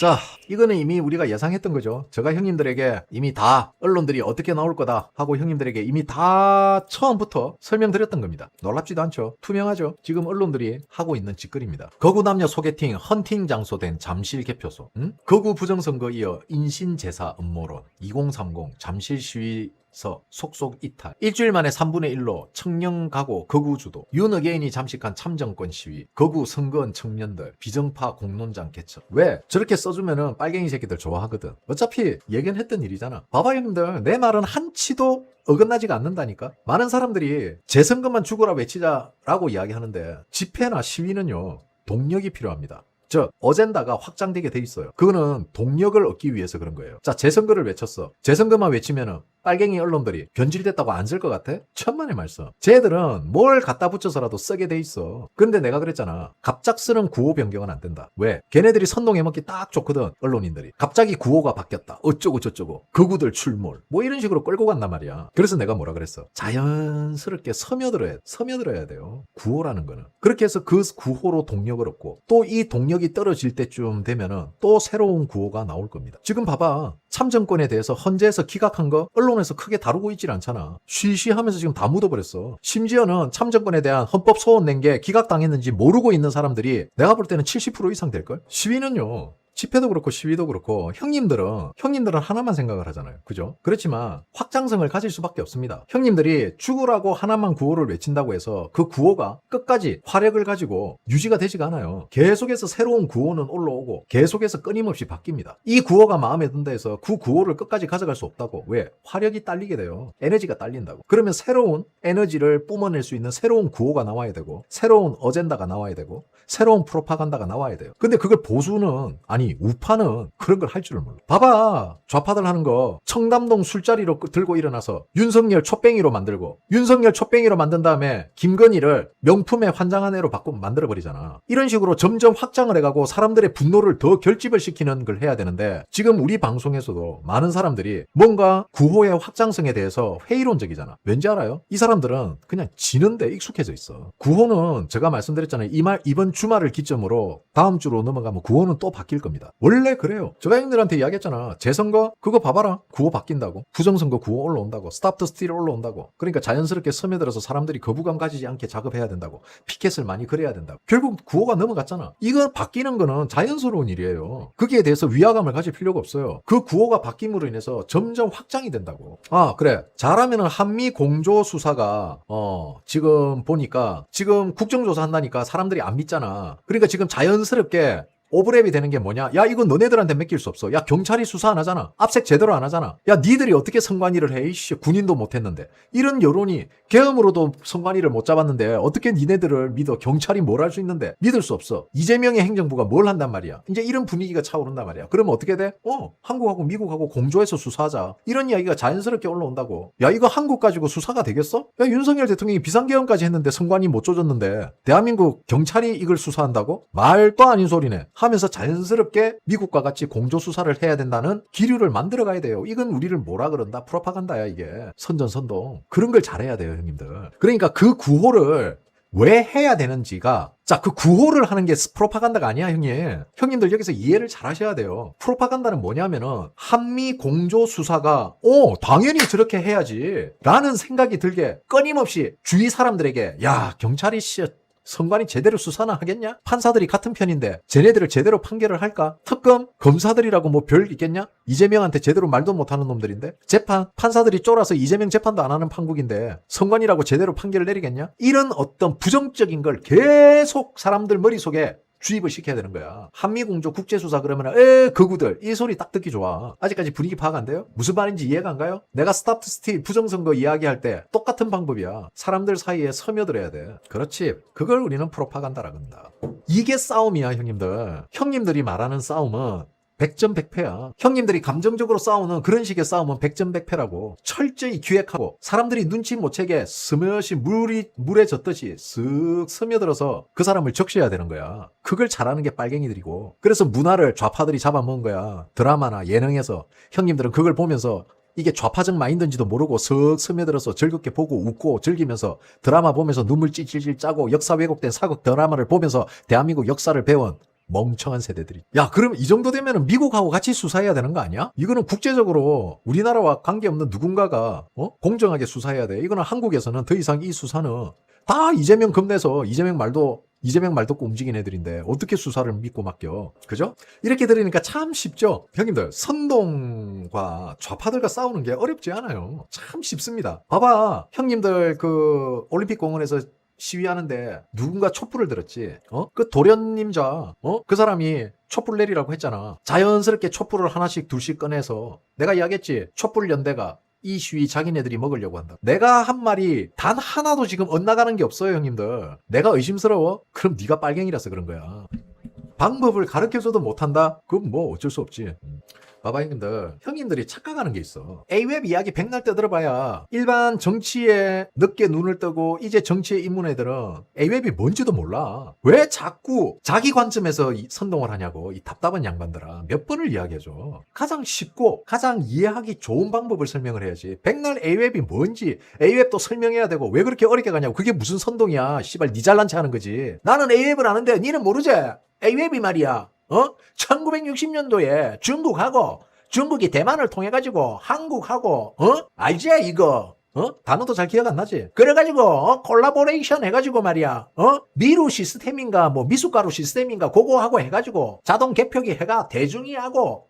자, 이거는 이미 우리가 예상했던 거죠. 제가 형님들에게 이미 다 언론들이 어떻게 나올 거다 하고 형님들에게 이미 다 처음부터 설명드렸던 겁니다. 놀랍지도 않죠. 투명하죠. 지금 언론들이 하고 있는 짓거리입니다. 거구 남녀 소개팅 헌팅 장소 된 잠실 개표소, 거구 부정선거 이어 인신제사 음모론, 2030 잠실 시위서 속속 이탈, 일주일 만에 3분의 1로 청령 가고 거구 주도, 윤어게인이 잠식한 참정권 시위, 거구 선거원 청년들, 비정파 공론장 개최. 왜? 저렇게 써주면은 빨갱이 새끼들 좋아하거든. 어차피 예견했던 일이잖아. 봐봐 형님들, 내 말은 한치도 어긋나지가 않는다니까. 많은 사람들이 재선거만 죽어라 외치자라고 이야기하는데 집회나 시위는요 동력이 필요합니다. 어젠다가 확장되게 돼 있어요. 그거는 동력을 얻기 위해서 그런 거예요. 자, 재선거를 외쳤어. 재선거만 외치면은 빨갱이 언론들이 변질됐다고 안 쓸 것 같아? 천만의 말씀. 쟤들은 뭘 갖다 붙여서라도 쓰게 돼 있어. 근데 내가 그랬잖아. 갑작스런 구호 변경은 안 된다. 왜? 걔네들이 선동해먹기 딱 좋거든. 언론인들이. 갑자기 구호가 바뀌었다. 어쩌고 저쩌고. 거구들 출몰. 뭐 이런 식으로 끌고 간단 말이야. 그래서 내가 뭐라 그랬어? 자연스럽게 서며들어야 돼요. 구호라는 거는. 그렇게 해서 그 구호로 동력을 얻고 또 이 동력이 떨어질 때쯤 되면은 또 새로운 구호가 나올 겁니다. 지금 봐봐. 참정권에 대해서 헌재에서 기각한 거 언론에서 크게 다루고 있질 않잖아. 쉬쉬하면서 지금 다 묻어버렸어. 심지어는 참정권에 대한 헌법 소원 낸 게 기각당했는지 모르고 있는 사람들이 내가 볼 때는 70% 이상 될걸? 시위는요. 집회도 그렇고 시위도 그렇고 형님들은 하나만 생각을 하잖아요. 그죠? 그렇지만 확장성을 가질 수밖에 없습니다. 형님들이 죽으라고 하나만 구호를 외친다고 해서 그 구호가 끝까지 화력을 가지고 유지가 되지가 않아요. 계속해서 새로운 구호는 올라오고 계속해서 끊임없이 바뀝니다. 이 구호가 마음에 든다 해서 그 구호를 끝까지 가져갈 수 없다고. 왜? 화력이 딸리게 돼요. 에너지가 딸린다고. 그러면 새로운 에너지를 뿜어낼 수 있는 새로운 구호가 나와야 되고 새로운 어젠다가 나와야 되고 새로운 프로파간다가 나와야 돼요. 근데 그걸 보수는 아니 우파는 그런 걸 할 줄을 몰라. 봐봐. 좌파들 하는 거 청담동 술자리로 들고 일어나서 윤석열 촛뱅이로 만들고 윤석열 촛뱅이로 만든 다음에 김건희를 명품의 환장한 애로 만들어버리잖아. 이런 식으로 점점 확장을 해가고 사람들의 분노를 더 결집을 시키는 걸 해야 되는데 지금 우리 방송에서도 많은 사람들이 뭔가 구호의 확장성에 대해서 회의론적이잖아. 왠지 알아요? 이 사람들은 그냥 지는데 익숙해져 있어. 구호는 제가 말씀드렸잖아요. 이번 주말을 기점으로 다음 주로 넘어가면 구호는 또 바뀔 겁니다. 원래 그래요. 제가 형님들한테 이야기했잖아. 재선거 그거 봐봐라. 구호 바뀐다고. 부정선거 구호 올라온다고. 스탑 더 스틸 올라온다고. 그러니까 자연스럽게 스며들어서 사람들이 거부감 가지지 않게 작업해야 된다고. 피켓을 많이 그려야 된다고. 결국 구호가 넘어갔잖아. 이거 바뀌는 거는 자연스러운 일이에요. 거기에 대해서 위화감을 가질 필요가 없어요. 그 구호가 바뀜으로 인해서 점점 확장이 된다고. 아 그래. 잘하면은 한미 공조 수사가 지금 보니까 지금 국정조사 한다니까 사람들이 안 믿잖아. 그러니까 지금 자연스럽게 오버랩이 되는 게 뭐냐? 야 이건 너네들한테 맡길 수 없어. 야 경찰이 수사 안 하잖아. 압색 제대로 안 하잖아. 야 니들이 어떻게 선관위를 해? 이씨 군인도 못했는데. 이런 여론이 계엄으로도 선관위를 못 잡았는데 어떻게 니네들을 믿어? 경찰이 뭘 할 수 있는데 믿을 수 없어. 이재명의 행정부가 뭘 한단 말이야. 이제 이런 분위기가 차오른단 말이야. 그러면 어떻게 돼? 한국하고 미국하고 공조해서 수사하자. 이런 이야기가 자연스럽게 올라온다고. 야 이거 한국 가지고 수사가 되겠어? 야 윤석열 대통령이 비상계엄까지 했는데 선관위 못 조졌는데 대한민국 경찰이 이걸 수사한다고? 말도 아닌 소리네. 하면서 자연스럽게 미국과 같이 공조수사를 해야 된다는 기류를 만들어가야 돼요. 이건 우리를 뭐라 그런다? 프로파간다야 이게. 선전선동. 그런 걸 잘해야 돼요 형님들. 그러니까 그 구호를 왜 해야 되는지가 그 구호를 하는 게 프로파간다가 아니야 형님. 형님들 여기서 이해를 잘 하셔야 돼요. 프로파간다는 뭐냐면은 한미 공조수사가 당연히 저렇게 해야지 라는 생각이 들게 끊임없이 주위 사람들에게 야 경찰이 선관위 제대로 수사나 하겠냐? 판사들이 같은 편인데 쟤네들을 제대로 판결을 할까? 특검? 검사들이라고 뭐 별 있겠냐? 이재명한테 제대로 말도 못하는 놈들인데 재판? 판사들이 쫄아서 이재명 재판도 안 하는 판국인데 선관위라고 제대로 판결을 내리겠냐? 이런 어떤 부정적인 걸 계속 사람들 머릿속에 주입을 시켜야 되는 거야. 한미공조 국제수사 그러면 거구들 이 소리 딱 듣기 좋아. 아직까지 분위기 파악 안 돼요? 무슨 말인지 이해가 안 가요? 내가 스탑 스틸 부정선거 이야기할 때 똑같은 방법이야. 사람들 사이에 서며들어야 돼. 그렇지. 그걸 우리는 프로파간다라고 한다. 이게 싸움이야 형님들. 형님들이 말하는 싸움은 100점 100패야. 형님들이 감정적으로 싸우는 그런 식의 싸움은 100점 100패라고. 철저히 기획하고 사람들이 눈치 못 채게 스며시 물에 젖듯이 쓱 스며들어서 그 사람을 적셔야 되는 거야. 그걸 잘하는 게 빨갱이들이고. 그래서 문화를 좌파들이 잡아먹은 거야. 드라마나 예능에서. 형님들은 그걸 보면서 이게 좌파적 마인드인지도 모르고 슥 스며들어서 즐겁게 보고 웃고 즐기면서 드라마 보면서 눈물 찔찔찔 짜고 역사 왜곡된 사극 드라마를 보면서 대한민국 역사를 배운 멍청한 세대들이. 야, 그럼 이 정도 되면은 미국하고 같이 수사해야 되는 거 아니야? 이거는 국제적으로 우리나라와 관계없는 누군가가 공정하게 수사해야 돼. 이거는 한국에서는 더 이상 이 수사는 다 이재명 겁내서 이재명 말도 듣고 움직인 애들인데 어떻게 수사를 믿고 맡겨? 그죠? 이렇게 들으니까 참 쉽죠? 형님들, 선동과 좌파들과 싸우는 게 어렵지 않아요. 참 쉽습니다. 봐봐. 형님들 그 올림픽 공원에서 시위하는데 누군가 촛불을 들었지. 그 도련님자, 그 사람이 촛불 내리라고 했잖아. 자연스럽게 촛불을 하나씩 둘씩 꺼내서 내가 이야기했지. 촛불 연대가 이 시위 자기네들이 먹으려고 한다. 내가 한 말이 단 하나도 지금 엇나가는 게 없어요, 형님들. 내가 의심스러워? 그럼 네가 빨갱이라서 그런 거야. 방법을 가르쳐줘도 못한다? 그건 뭐 어쩔 수 없지. 봐봐, 형님들이 착각하는 게 있어. A웹 이야기 백날 떠들어봐야 일반 정치에 늦게 눈을 뜨고 이제 정치에 입문 애들은 A웹이 뭔지도 몰라. 왜 자꾸 자기 관점에서 선동을 하냐고, 이 답답한 양반들아. 몇 번을 이야기해줘. 가장 쉽고 가장 이해하기 좋은 방법을 설명을 해야지. 백날 A웹이 뭔지 A웹도 설명해야 되고 왜 그렇게 어렵게 가냐고. 그게 무슨 선동이야. 씨발 니 잘난 체 하는 거지. 나는 A웹을 아는데 니는 모르지? A웹이 말이야. 1960년도에 중국이 대만을 통해가지고 한국하고, 알지, 이거? 단어도 잘 기억 안 나지? 그래가지고, 콜라보레이션 해가지고 말이야, 미루 시스템인가, 뭐, 미숫가루 시스템인가, 그거 하고 해가지고, 자동 개표기 해가 대중이 하고,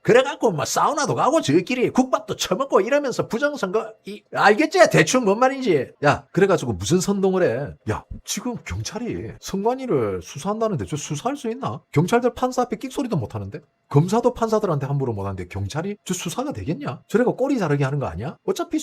그래갖고 뭐 사우나도 가고 저희끼리 국밥도 처먹고 이러면서 부정선거 알겠지? 대충 뭔 말인지. 야, 그래가지고 무슨 선동을 해? 야, 지금 경찰이 선관위를 수사한다는데 저 수사할 수 있나? 경찰들 판사 앞에 끽소리도 못하는데? 검사도 판사들한테 함부로 못하는데 경찰이 저 수사가 되겠냐? 저래가 꼬리 자르게 하는 거 아니야? 어차피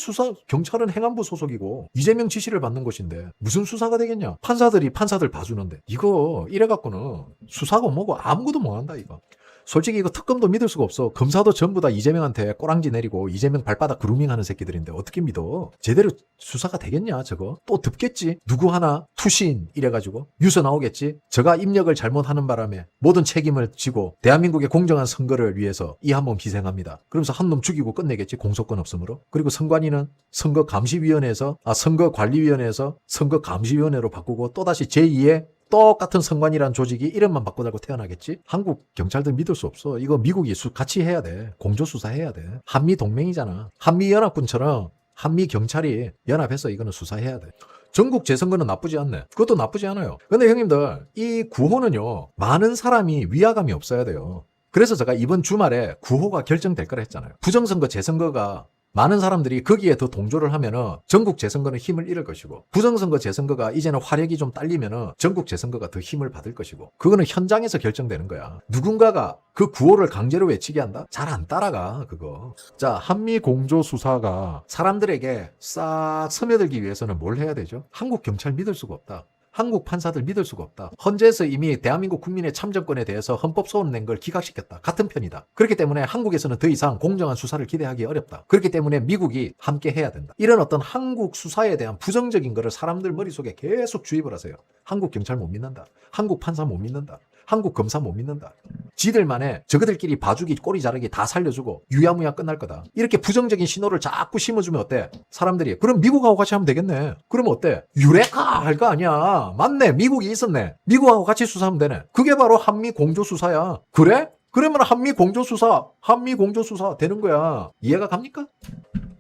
경찰은 행안부 소속이고 이재명 지시를 받는 곳인데 무슨 수사가 되겠냐? 판사들이 판사들 봐주는데 이거 이래갖고는 수사고 뭐고 아무것도 못한다 이거. 솔직히 이거 특검도 믿을 수가 없어. 검사도 전부 다 이재명한테 꼬랑지 내리고 이재명 발바닥 그루밍하는 새끼들인데 어떻게 믿어? 제대로 수사가 되겠냐 저거? 또 덮겠지? 누구 하나 투신 이래가지고 뉴스 나오겠지? 저가 입력을 잘못하는 바람에 모든 책임을 지고 대한민국의 공정한 선거를 위해서 이 한 몸 희생합니다. 그러면서 한 놈 죽이고 끝내겠지? 공소권 없으므로. 그리고 선관위는 선거감시위원회에서 선거관리위원회에서 선거감시위원회로 바꾸고 또다시 제2의 똑같은 선관위라는 조직이 이름만 바꿔달고 태어나겠지? 한국 경찰들 믿을 수 없어. 이거 미국이 같이 해야 돼. 공조수사해야 돼. 한미 동맹이잖아. 한미연합군처럼 한미 경찰이 연합해서 이거는 수사해야 돼. 전국 재선거는 나쁘지 않네. 그것도 나쁘지 않아요. 근데 형님들, 이 구호는요, 많은 사람이 위화감이 없어야 돼요. 그래서 제가 이번 주말에 구호가 결정될 거라 했잖아요. 부정선거, 재선거가 많은 사람들이 거기에 더 동조를 하면은 전국 재선거는 힘을 잃을 것이고 부정선거 재선거가 이제는 화력이 좀 딸리면은 전국 재선거가 더 힘을 받을 것이고 그거는 현장에서 결정되는 거야. 누군가가 그 구호를 강제로 외치게 한다? 잘 안 따라가 그거. 자, 한미 공조 수사가 사람들에게 싹 스며들기 위해서는 뭘 해야 되죠? 한국 경찰 믿을 수가 없다. 한국 판사들 믿을 수가 없다. 헌재에서 이미 대한민국 국민의 참정권에 대해서 헌법 소원 낸 걸 기각시켰다. 같은 편이다. 그렇기 때문에 한국에서는 더 이상 공정한 수사를 기대하기 어렵다. 그렇기 때문에 미국이 함께 해야 된다. 이런 어떤 한국 수사에 대한 부정적인 거를 사람들 머릿속에 계속 주입을 하세요. 한국 경찰 못 믿는다. 한국 판사 못 믿는다. 한국 검사 못 믿는다. 지들만의 저그들끼리 봐주기 꼬리 자르기 다 살려주고 유야무야 끝날 거다. 이렇게 부정적인 신호를 자꾸 심어주면 어때? 사람들이 그럼 미국하고 같이 하면 되겠네. 그러면 어때? 유레카 할 거 아니야. 맞네. 미국이 있었네. 미국하고 같이 수사하면 되네. 그게 바로 한미 공조 수사야. 그래? 그러면 한미 공조 수사 되는 거야. 이해가 갑니까?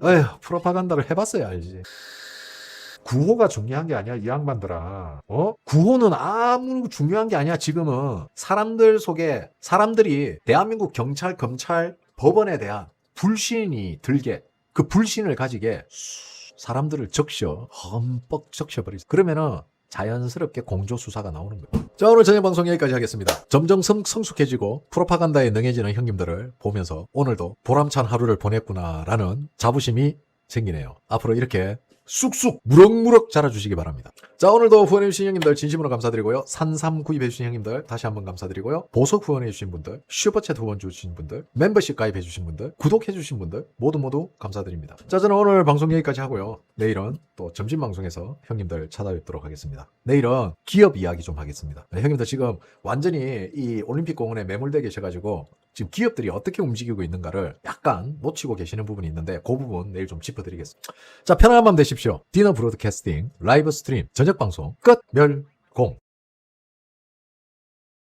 에휴, 프로파간다를 해봤어야 알지. 구호가 중요한 게 아니야, 이 양반들아. 구호는 아무 중요한 게 아니야, 지금은. 사람들 속에, 사람들이 대한민국 경찰, 검찰, 법원에 대한 불신이 들게, 그 불신을 가지게 사람들을 흠뻑 적셔버리지. 그러면은 자연스럽게 공조수사가 나오는 거예요. 자, 오늘 저녁 방송 여기까지 하겠습니다. 점점 성숙해지고 프로파간다에 능해지는 형님들을 보면서 오늘도 보람찬 하루를 보냈구나라는 자부심이 생기네요. 앞으로 이렇게 쑥쑥 무럭무럭 자라주시기 바랍니다. 자, 오늘도 후원해주신 형님들 진심으로 감사드리고요. 산삼 구입해주신 형님들 다시 한번 감사드리고요. 보석 후원해주신 분들, 슈퍼챗 후원 주신 분들, 멤버십 가입해주신 분들, 구독해주신 분들 모두 감사드립니다. 자, 저는 오늘 방송 여기까지 하고요. 내일은 또 점심 방송에서 형님들 찾아뵙도록 하겠습니다. 내일은 기업 이야기 좀 하겠습니다. 형님들 지금 완전히 이 올림픽 공원에 매몰되어 계셔가지고 지금 기업들이 어떻게 움직이고 있는가를 약간 놓치고 계시는 부분이 있는데 그 부분 내일 좀 짚어드리겠습니다. 자, 편안한 밤 되십시오. 디너 브로드캐스팅 라이브 스트림 저녁 방송 끝 멸공.